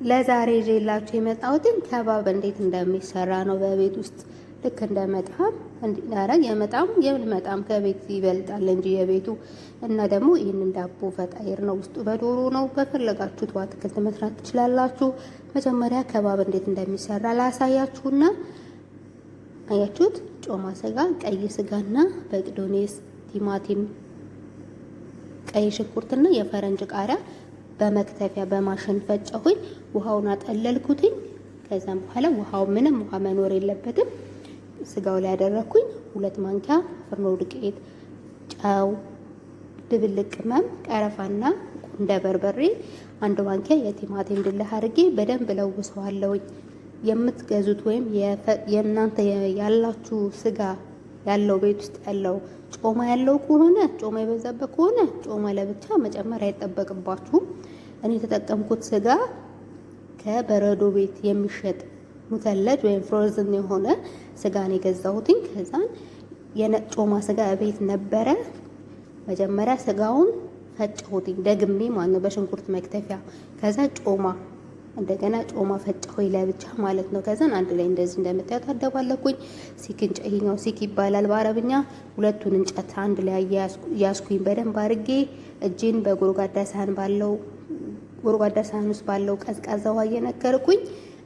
ለዛሬ ይዤላችሁ የመጣሁት ከባብ እንዴት እንደሚሰራ ነው። በቤት ውስጥ ልክ እንደመጣም እንዲናረግ የመጣም ከቤት ይበልጣል እንጂ የቤቱ እና ደግሞ ይህንን ዳቦ ፈጣይር ነው። ውስጡ በዶሮ ነው። በፈለጋችሁት አትክልት መስራት ትችላላችሁ። መጀመሪያ ከባብ እንዴት እንደሚሰራ ላሳያችሁና አያችሁት? ጮማ ስጋ፣ ቀይ ስጋና በቅዱኒስ፣ ቲማቲም፣ ቀይ ሽንኩርትና የፈረንጅ ቃሪያ በመክተፊያ በማሽን ፈጨሁኝ። ውሃውን አጠለልኩትኝ። ከዛም በኋላ ውሃው ምንም ውሃ መኖር የለበትም። ስጋው ላይ ያደረኩኝ 2 ማንኪያ ፍርኖ ዱቄት፣ ጨው፣ ድብልቅ ቅመም፣ ቀረፋና ቁንደ በርበሬ፣ 1 ማንኪያ የቲማቲም ድልህ አድርጌ በደንብ ለውሰዋለሁኝ። የምትገዙት ወይም የእናንተ ያላችሁ ስጋ ያለው ቤት ውስጥ ያለው ጮማ ያለው ከሆነ ጮማ የበዛበት ከሆነ ጮማ ለብቻ መጨመር አይጠበቅባችሁም። እኔ የተጠቀምኩት ስጋ ከበረዶ ቤት የሚሸጥ ሙተለጅ ወይም ፍሮዝን የሆነ ስጋ ነው የገዛሁትኝ። ከዛን ጮማ ስጋ ቤት ነበረ። መጀመሪያ ስጋውን ፈጨሁትኝ ደግሜ ማለት ነው በሽንኩርት መክተፊያ። ከዛ ጮማ እንደገና ጮማ ፈጨሁኝ ለብቻ ማለት ነው። ከዛን አንድ ላይ እንደዚህ እንደምታዩት አደባለኩኝ። ይሄኛው ሲክ ይባላል በአረብኛ። ሁለቱን እንጨት አንድ ላይ ያስኩኝ በደንብ አድርጌ እጄን በጎርጓዳ ሳህን ውስጥ ባለው ቀዝቃዛ ውሃ እየነከርኩኝ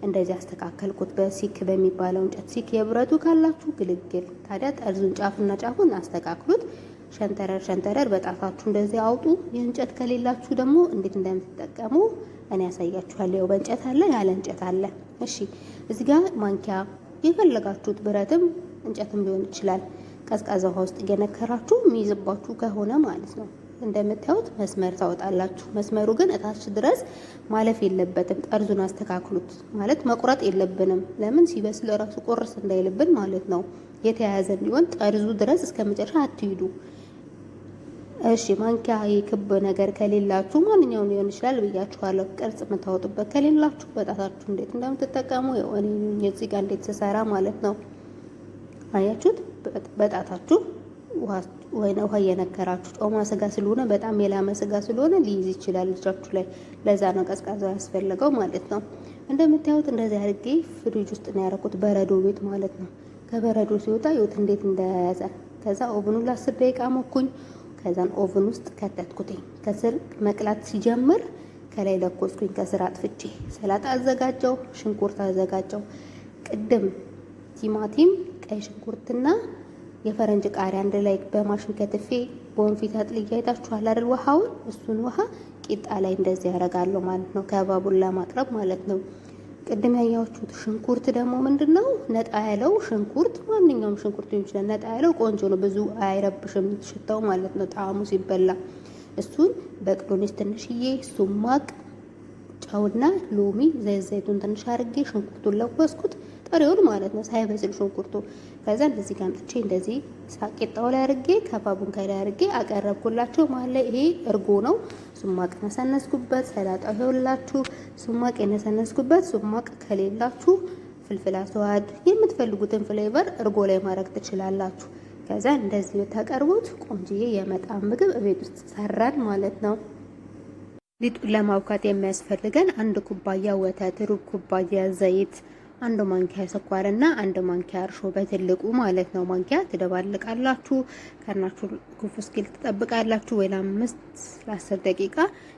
እንደዚህ አስተካከልኩት። በሲክ በሚባለው እንጨት ሲክ የብረቱ ካላችሁ ግልግል። ታዲያ ጠርዙን ጫፍና ጫፉን አስተካክሉት። ሸንተረር በጣታችሁ እንደዚህ አውጡ። የእንጨት ከሌላችሁ ደግሞ እንዴት እንደምትጠቀሙ እኔ ያሳያችኋለሁ። ያው በእንጨት አለ ያለ እንጨት አለ። እሺ እዚህ ጋር ማንኪያ የፈለጋችሁት ብረትም እንጨትም ሊሆን ይችላል። ቀዝቃዛ ውሃ ውስጥ እየነከራችሁ የሚይዝባችሁ ከሆነ ማለት ነው። እንደምታዩት መስመር ታወጣላችሁ። መስመሩ ግን እታች ድረስ ማለፍ የለበትም። ጠርዙን አስተካክሉት። ማለት መቁረጥ የለብንም። ለምን ሲበስል ራሱ ቆርስ እንዳይልብን ማለት ነው። የተያያዘ እንዲሆን ጠርዙ ድረስ እስከ መጨረሻ አትሂዱ። እሺ ማንኪያ የክብ ነገር ከሌላችሁ ማንኛውም ሊሆን ይችላል ብያችኋለሁ። ቅርጽ የምታወጡበት ከሌላችሁ በጣታችሁ እንዴት እንደምትጠቀሙ እኔ እዚህ ጋር እንዴት ተሰራ ማለት ነው። አያችሁት? በጣታችሁ ውሃ እየነከራችሁ ጮማ ስጋ ስለሆነ በጣም የላመ ስጋ ስለሆነ ሊይዝ ይችላል እጃችሁ ላይ። ለዛ ነው ቀዝቃዛው ያስፈልገው ማለት ነው። እንደምታዩት እንደዚህ አድርጌ ፍሪጅ ውስጥ ነው ያደረኩት፣ በረዶ ቤት ማለት ነው። ከበረዶ ሲወጣ ይወት እንዴት እንደያዘ። ከዛ ኦቭኑ ለ10 ደቂቃ ሞኩኝ። ከዛን ኦቭን ውስጥ ከተትኩትኝ። ከስር መቅላት ሲጀምር ከላይ ለኮስኩኝ። ከስር አጥፍቼ ሰላጣ አዘጋጀው፣ ሽንኩርት አዘጋጀው። ቅድም ቲማቲም፣ ቀይ ሽንኩርትና የፈረንጅ ቃሪያ አንድ ላይ በማሽን ከትፌ በወንፊት አጥልዬ አይታችኋል አይደል? ውሃውን እሱን ውሃ ቂጣ ላይ እንደዚህ ያደርጋለሁ ማለት ነው። ከባቡን ለማቅረብ ማለት ነው። ቅድም ያያችሁት ሽንኩርት ደግሞ ምንድነው? ነጣ ያለው ሽንኩርት፣ ማንኛውም ሽንኩርት ይችላል። ነጣ ያለው ቆንጆ ነው፣ ብዙ አይረብሽም ሽታው ማለት ነው ጣዕሙ ሲበላ። እሱን በቅዱኒስ ትንሽዬ፣ ሱማቅ፣ ጨውና ሎሚ ዘይቱን ትንሽ አድርጌ ሽንኩርቱን ለወስኩት፣ ጥሬውን ማለት ነው ሳይበስል ሽንኩርቱ። ከዛ እንደዚህ ጋር አምጥቼ እንደዚህ ሳቄጣው ላይ አድርጌ ከባቡን ከላይ አድርጌ አቀረብኩላችሁ ማለት ላይ። ይሄ እርጎ ነው። ሱማቅ ነሰነስኩበት። ሰላጣው ይኸውላችሁ ሱማቅ የነሰነስኩበት። ሱማቅ ከሌላችሁ ፍልፍል አስዋድ የምትፈልጉትን ፍሌቨር እርጎ ላይ ማድረግ ትችላላችሁ። ከዛ እንደዚህ ብታቀርቡት ቆንጆዬ የመጣም ምግብ ቤት ውስጥ ሰራን ማለት ነው። ሊጡን ለማውካት የሚያስፈልገን 1 ኩባያ ወተት፣ ሩብ ኩባያ ዘይት፣ 1 ማንኪያ ስኳርና 1 ማንኪያ እርሾ በትልቁ ማለት ነው ማንኪያ ትደባልቃላችሁ። ከርናችሁ ኩፍ እስኪል ትጠብቃላችሁ ወይ ለ5-10 ደቂቃ።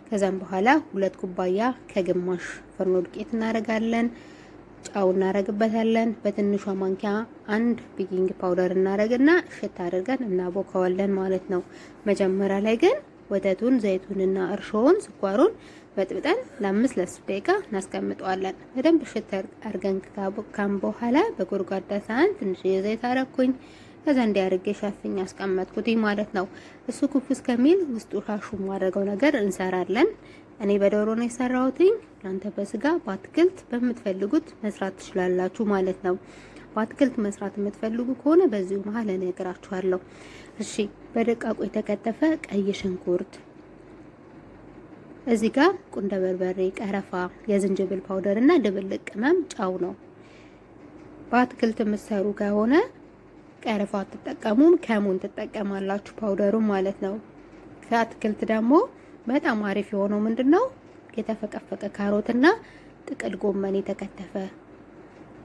ከዛም በኋላ 2 ኩባያ ከግማሽ ፍርኖ ዱቄት እናረጋለን። ጫው እናረግበታለን። በትንሿ ማንኪያ 1 ቤኪንግ ፓውደር እናረግና እሽት አድርገን እናቦካዋለን ማለት ነው። መጀመሪያ ላይ ግን ወተቱን፣ ዘይቱንና እርሾውን፣ ስኳሩን በጥብጠን ለ5-10 ደቂቃ እናስቀምጠዋለን። በደንብ እሽት አድርገን ካቦካን በኋላ በጎርጓዳ ሳህን ትንሽ ዘይት አረኩኝ። ከዛ እንዲያርጌ ሻፍኝ አስቀመጥኩት ማለት ነው። እሱ ኩፍ እስከሚል ውስጡ ሻሹ ማድረገው ነገር እንሰራለን። እኔ በዶሮ ነው የሰራሁትኝ። እናንተ በስጋ በአትክልት በምትፈልጉት መስራት ትችላላችሁ ማለት ነው። በአትክልት መስራት የምትፈልጉ ከሆነ በዚሁ መሀል እነግራችኋለሁ። እሺ በደቃቁ የተከተፈ ቀይ ሽንኩርት፣ እዚህ ጋር ቁንደ በርበሬ፣ ቀረፋ፣ የዝንጅብል ፓውደር እና ድብልቅ ቅመም፣ ጫው ነው። በአትክልት የምትሰሩ ከሆነ ቀረፋ ትጠቀሙም ከሙን ትጠቀማላችሁ ፓውደሩ ማለት ነው። ከአትክልት ደግሞ በጣም አሪፍ የሆነው ምንድነው? የተፈቀፈቀ ካሮትና ጥቅል ጎመን የተከተፈ።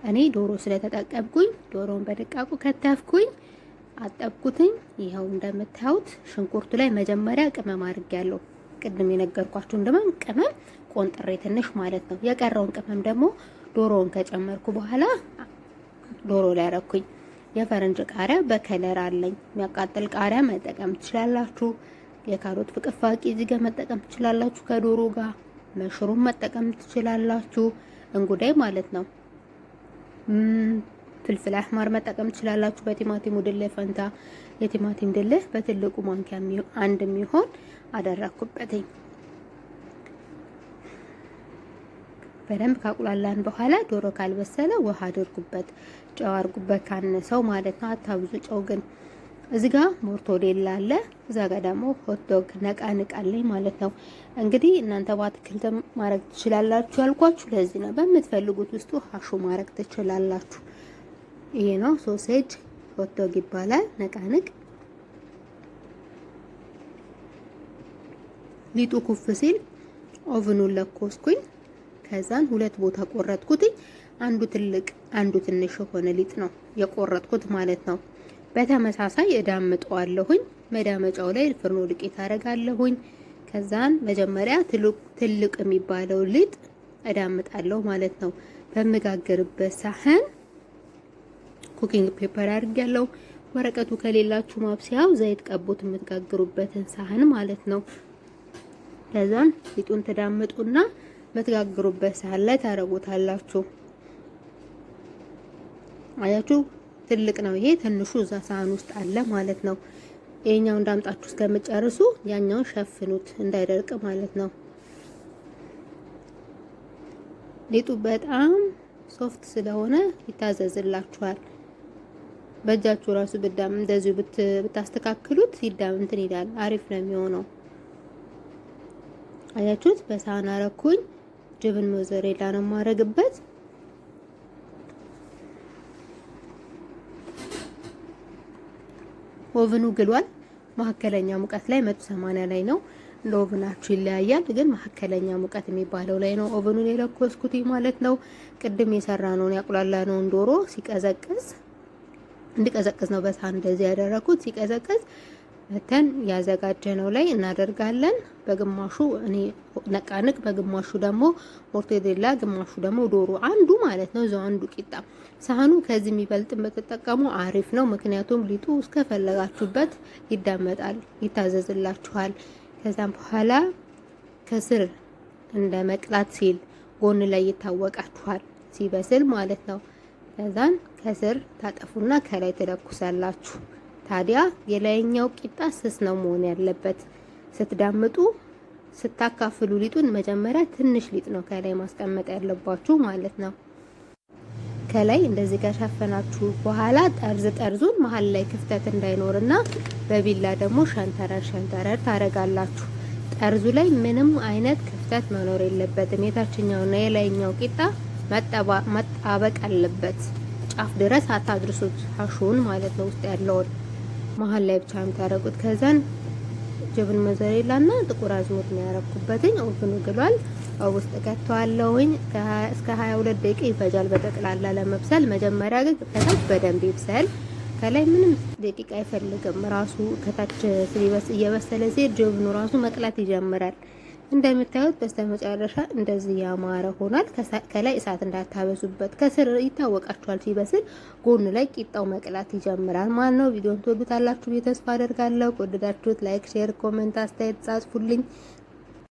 እኔ ዶሮ ስለተጠቀምኩኝ ዶሮውን በደቃቁ ከተፍኩኝ፣ አጠብኩትኝ። ይኸው እንደምታዩት ሽንኩርቱ ላይ መጀመሪያ ቅመም አድርጌያለሁ። ቅድም የነገርኳችሁ እንደማን ቅመም ቆንጥሬ ትንሽ ማለት ነው። የቀረውን ቅመም ደግሞ ዶሮውን ከጨመርኩ በኋላ ዶሮ ላይ አረኩኝ። የፈረንጅ ቃሪያ በከለር አለኝ። የሚያቃጥል ቃሪያ መጠቀም ትችላላችሁ። የካሮት ፍቅፋቂ እዚህ ጋር መጠቀም ትችላላችሁ። ከዶሮ ጋር መሽሩም መጠቀም ትችላላችሁ። እንጉዳይ ማለት ነው። ፍልፍል አህማር መጠቀም ትችላላችሁ። በቲማቲም ድልህ ፈንታ የቲማቲም ድልህ በትልቁ ማንኪያ አንድ የሚሆን አደረኩበትኝ። በደንብ ካቁላላን በኋላ ዶሮ ካልበሰለ ውሃ አድርጉበት፣ ጨው አድርጉበት ካነሰው ማለት ነው። አታብዙ ጨው ግን። እዚህ ጋር ሞርቶዴላ አለ፣ እዛ ጋር ደግሞ ሆት ዶግ ነቃንቃለኝ ማለት ነው። እንግዲህ እናንተ በአትክልት ማድረግ ትችላላችሁ ያልኳችሁ ለዚህ ነው። በምትፈልጉት ውስጡ ሀሹ ማድረግ ትችላላችሁ። ይሄ ነው ሶሴጅ ሆት ዶግ ይባላል። ነቃንቅ ሊጡ ኩፍ ሲል ኦቭኑን ለኮስኩኝ። ከዛን ሁለት ቦታ ቆረጥኩት። አንዱ ትልቅ አንዱ ትንሽ የሆነ ሊጥ ነው የቆረጥኩት ማለት ነው። በተመሳሳይ እዳምጠዋለሁኝ። መዳመጫው ላይ ፍርኖ ዱቄት አደርጋለሁኝ። ከዛን መጀመሪያ ትልቅ የሚባለው ሊጥ እዳምጣለሁ ማለት ነው። በመጋገርበት ሳህን ኩኪንግ ፔፐር አድርጌያለሁ። ወረቀቱ ከሌላችሁ ማብሰያው ዘይት ቀቡት የምትጋግሩበትን ሳህን ማለት ነው። ከዛን ሊጡን ተዳምጡና መትጋግሩበት ሳህን ላይ ታረጉታላችሁ። አያችሁ ትልቅ ነው ይሄ፣ ትንሹ እዛ ሳህን ውስጥ አለ ማለት ነው። ይሄኛው እንዳምጣችሁ እስከምጨርሱ ያኛውን ሸፍኑት እንዳይደርቅ ማለት ነው። ሊጡ በጣም ሶፍት ስለሆነ ይታዘዝላችኋል። በእጃችሁ ራሱ ብዳም እንደዚሁ ብታስተካክሉት ይዳም እንትን ይላል፣ አሪፍ ነው የሚሆነው። አያችሁት? በሳህን አረኩኝ። ጅብን ሞዘሬላ ነው የማረግበት። ኦቭኑ ግሏል። መካከለኛ ሙቀት ላይ 180 ላይ ነው። ለኦቭናችሁ ይለያያል፣ ግን መካከለኛ ሙቀት የሚባለው ላይ ነው ኦቭኑን የለኮስኩት ማለት ነው። ቅድም የሰራነውን ያቁላላነውን ዶሮ ሲቀዘቅዝ እንዲቀዘቅዝ ነው በሳህን እንደዚህ ያደረኩት። ሲቀዘቅዝ መተን ያዘጋጀነው ላይ እናደርጋለን። በግማሹ እኔ ነቃንቅ፣ በግማሹ ደግሞ ሞርቴዴላ፣ ግማሹ ደግሞ ዶሮ አንዱ ማለት ነው። እዛው አንዱ ቂጣ። ሳህኑ ከዚህ የሚበልጥ በተጠቀሙ አሪፍ ነው። ምክንያቱም ሊጡ እስከፈለጋችሁበት ይዳመጣል፣ ይታዘዝላችኋል። ከዛም በኋላ ከስር እንደ መቅላት ሲል ጎን ላይ ይታወቃችኋል ሲበስል ማለት ነው። ከዛን ከስር ታጠፉና ከላይ ትለኩሳላችሁ። ታዲያ የላይኛው ቂጣ ስስ ነው መሆን ያለበት። ስትዳምጡ ስታካፍሉ ሊጡን መጀመሪያ ትንሽ ሊጥ ነው ከላይ ማስቀመጥ ያለባችሁ ማለት ነው። ከላይ እንደዚህ ከሸፈናችሁ በኋላ ጠርዙን መሀል ላይ ክፍተት እንዳይኖርና በቢላ ደግሞ ሸንተረር ታረጋላችሁ። ጠርዙ ላይ ምንም አይነት ክፍተት መኖር የለበትም። የታችኛውና የላይኛው ቂጣ መጣበቅ አለበት። ጫፍ ድረስ አታድርሱት፣ ሀሹን ማለት ነው። ውስጥ ያለውን መሀል ላይ ብቻ የምታረጉት። ከዛን ጅብን ሞዘሬላና ጥቁር አዝሙድ ነው ያረኩበትኝ። ኦቭኑ ግሏል። ውስጥ ከተዋለውኝ እስከ 22 ደቂቃ ይፈጃል በጠቅላላ ለመብሰል። መጀመሪያ ግን ከታች በደንብ ይብሰል። ከላይ ምንም ደቂቃ አይፈልግም። ራሱ ከታች እየበሰለ ሲሄድ ጅብኑ ራሱ መቅላት ይጀምራል። እንደምታዩት በስተመጨረሻ እንደዚህ ያማረ ሆኗል። ከላይ እሳት እንዳታበዙበት፣ ከስር ይታወቃችኋል ሲበስል። ጎን ላይ ቂጣው መቅላት ይጀምራል ማለት ነው። ቪዲዮን ትወዱታላችሁ ብዬ ተስፋ አደርጋለሁ። ከወደዳችሁት ላይክ፣ ሼር፣ ኮሜንት አስተያየት ጻፉልኝ።